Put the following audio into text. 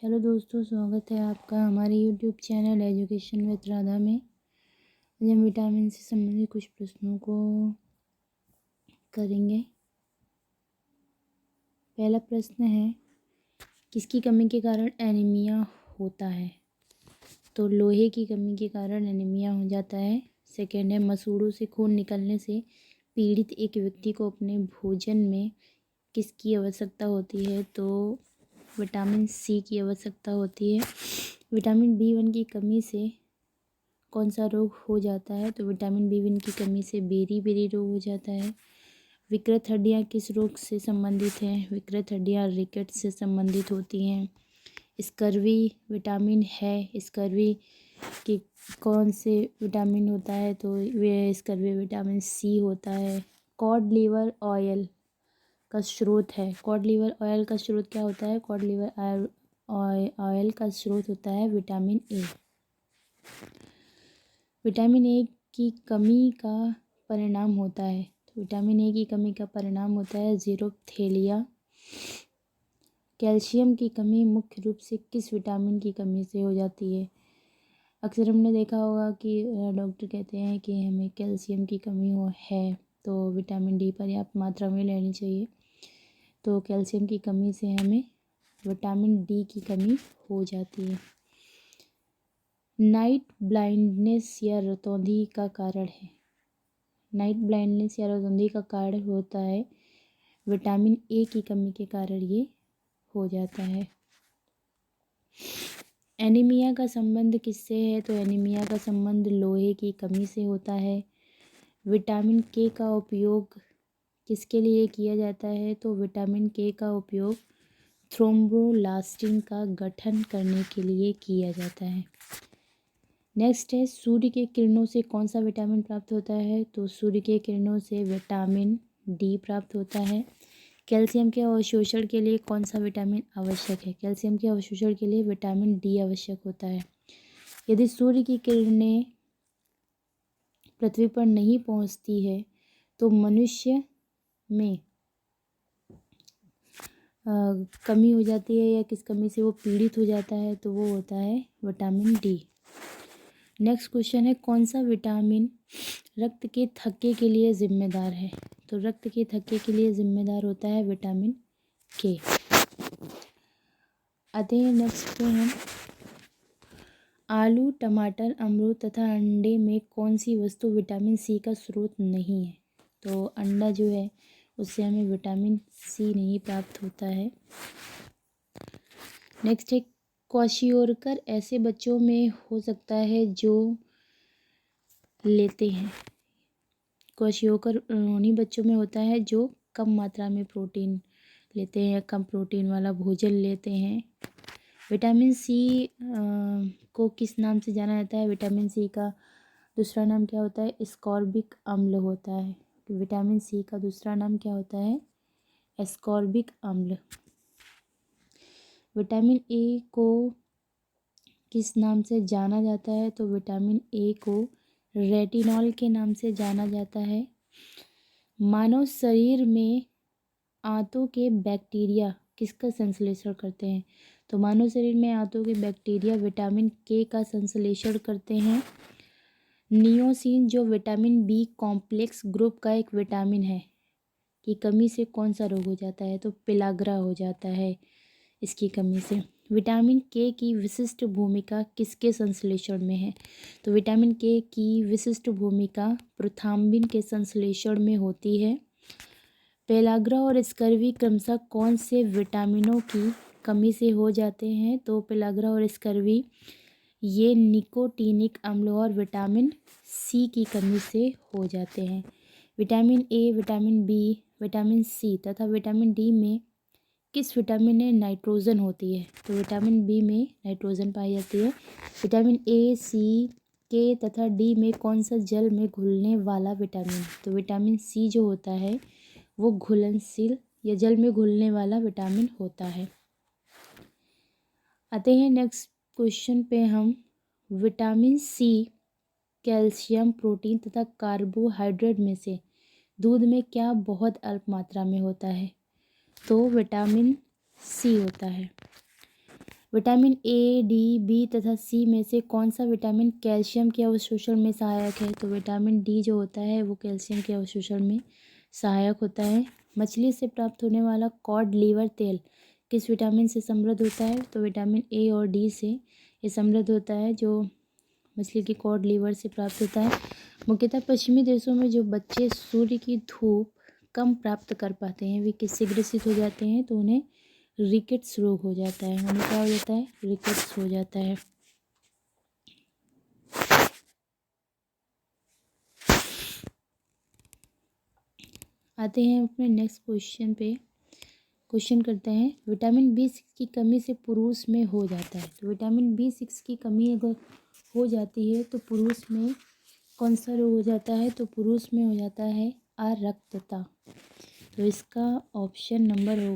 Hello दोस्तों, स्वागत है आपका हमारे YouTube channel education with Radha में। आज हम विटामिन से संबंधित कुछ प्रश्नों को करेंगे। पहला प्रश्न है, किसकी कमी के कारण एनीमिया होता है? तो लोहे की कमी के कारण एनीमिया हो जाता है। सेकेंड है, मसूड़ों से खून निकलने से पीड़ित एक व्यक्ति को अपने भोजन में किसकी आवश्यकता होती है? तो विटामिन सी की आवश्यकता होती है। विटामिन B1 की कमी से कौन सा रोग हो जाता है? तो विटामिन B1 की कमी से बेरी रोग हो जाता है। विकृत हड्डियाँ किस रोग से संबंधित हैं? विकृत हड्डियाँ रिकेट से संबंधित होती हैं। स्कर्वी विटामिन है। स्कर्वी के कौन से विटामिन होता है? तो वे स्कर्वी विटामिन सी होता है। कॉड लिवर ऑयल का स्रोत है। कॉड लिवर ऑयल का स्रोत क्या होता है? कॉड लिवर ऑयल का स्रोत होता है विटामिन ए। विटामिन ए की कमी का परिणाम होता है। तो विटामिन ए की कमी का परिणाम होता है ज़ीरोथेलिया। कैल्शियम की कमी मुख्य रूप से किस विटामिन की कमी से हो जाती है? अक्सर हमने देखा होगा कि डॉक्टर कहते हैं कि हमें कैल्शियम की कमी है, तो विटामिन डी पर्याप्त मात्रा में लेनी चाहिए। तो कैल्शियम की कमी से हमें विटामिन डी की कमी हो जाती है। नाइट ब्लाइंडनेस या रतौंधी का कारण है। नाइट ब्लाइंडनेस या रतौंधी का कारण होता है विटामिन ए की कमी के कारण ये हो जाता है। एनीमिया का संबंध किससे है? तो एनीमिया का संबंध लोहे की कमी से होता है। विटामिन के का उपयोग किसके लिए किया जाता है? तो विटामिन के का उपयोग थ्रोम्बोलास्टिन का गठन करने के लिए किया जाता है। नेक्स्ट है, सूर्य के किरणों से कौन सा विटामिन प्राप्त होता है? तो सूर्य के किरणों से विटामिन डी प्राप्त होता है। कैल्शियम के अवशोषण के लिए कौन सा विटामिन आवश्यक है? कैल्शियम के अवशोषण के लिए विटामिन डी आवश्यक होता है। यदि सूर्य की किरणें पृथ्वी पर नहीं पहुंचती है तो मनुष्य में कमी हो जाती है, या किस कमी से वो पीड़ित हो जाता है? तो वो होता है विटामिन डी। नेक्स्ट क्वेश्चन है, कौन सा विटामिन रक्त के थक्के के लिए जिम्मेदार है? तो रक्त के थक्के के लिए जिम्मेदार होता है विटामिन के। आते हैं नेक्स्ट पे हम, आलू, टमाटर, अमरूद तथा अंडे में कौन सी वस्तु विटामिन सी का स्रोत नहीं है? तो अंडा जो है उससे हमें विटामिन सी नहीं प्राप्त होता है। नेक्स्ट है, क्वाशियोरकर ऐसे बच्चों में हो सकता है जो लेते हैं। क्वाशियोकर उन्हीं बच्चों में होता है जो कम मात्रा में प्रोटीन लेते हैं, कम प्रोटीन वाला भोजन लेते हैं। विटामिन सी को किस नाम से जाना जाता है? विटामिन सी का दूसरा नाम क्या होता है? एस्कॉर्बिक अम्ल होता है। तो विटामिन सी का दूसरा नाम क्या होता है? एस्कॉर्बिक अम्ल। विटामिन ए को किस नाम से जाना जाता है? तो विटामिन ए को रेटिनॉल के नाम से जाना जाता है। मानव शरीर में आंतों के बैक्टीरिया किसका संश्लेषण करते हैं? तो मानव शरीर में आंतों के बैक्टीरिया विटामिन के का संश्लेषण करते हैं। नियोसिन जो विटामिन बी कॉम्प्लेक्स ग्रुप का एक विटामिन है की कमी से कौन सा रोग हो जाता है? तो पिलाग्रा हो जाता है इसकी कमी से। विटामिन के की विशिष्ट भूमिका किसके संश्लेषण में है? तो विटामिन के की विशिष्ट भूमिका प्रोथाम्बिन के संश्लेषण में होती है। पेलाग्रा और स्कर्वी क्रमशः कौन से विटामिनों की कमी से हो जाते हैं? तो पेलाग्रा और स्कर्वी ये निकोटीनिक अम्ल और विटामिन सी की कमी से हो जाते हैं। Vitamin A, vitamin B, vitamin C तथा विटामिन डी में किस विटामिन में नाइट्रोजन होती है? तो विटामिन बी में नाइट्रोजन पाई जाती है। विटामिन ए, सी, के तथा डी में कौन सा जल में घुलने वाला विटामिन? तो विटामिन सी जो होता है वो घुलनशील या जल में घुलने वाला विटामिन होता है। आते हैं नेक्स्ट क्वेश्चन पे हम, विटामिन सी कैल्शियम, प्रोटीन तथा कार्बोहाइड्रेट में से दूध में क्या बहुत अल्प मात्रा में होता है? तो विटामिन सी होता है। विटामिन ए, डी, बी तथा सी में से कौन सा विटामिन कैल्शियम के अवशोषण में सहायक है? तो विटामिन डी जो होता है वो कैल्शियम के अवशोषण में सहायक होता है। मछली से प्राप्त होने वाला कॉड लिवर तेल किस विटामिन से समृद्ध होता है? तो विटामिन ए और डी से ये समृद्ध होता है, जो मछली की कॉड लिवर से प्राप्त होता है। मुख्यतः पश्चिमी देशों में जो बच्चे सूर्य की धूप कम प्राप्त कर पाते हैं वे किससे ग्रसित हो जाते हैं? तो उन्हें रिकेट्स रोग हो जाता है। उन्हें क्या हो जाता है? रिकेट्स हो जाता है। आते हैं अपने नेक्स्ट क्वेश्चन पे। क्वेश्चन करते हैं, विटामिन बी6 की कमी से पुरुष में हो जाता है। तो विटामिन बी6 की कमी अगर हो जाती है तो पुरुष में कौन सा रोग हो जाता है? तो पुरुष में हो जाता है अरक्तता। तो इसका ऑप्शन नंबर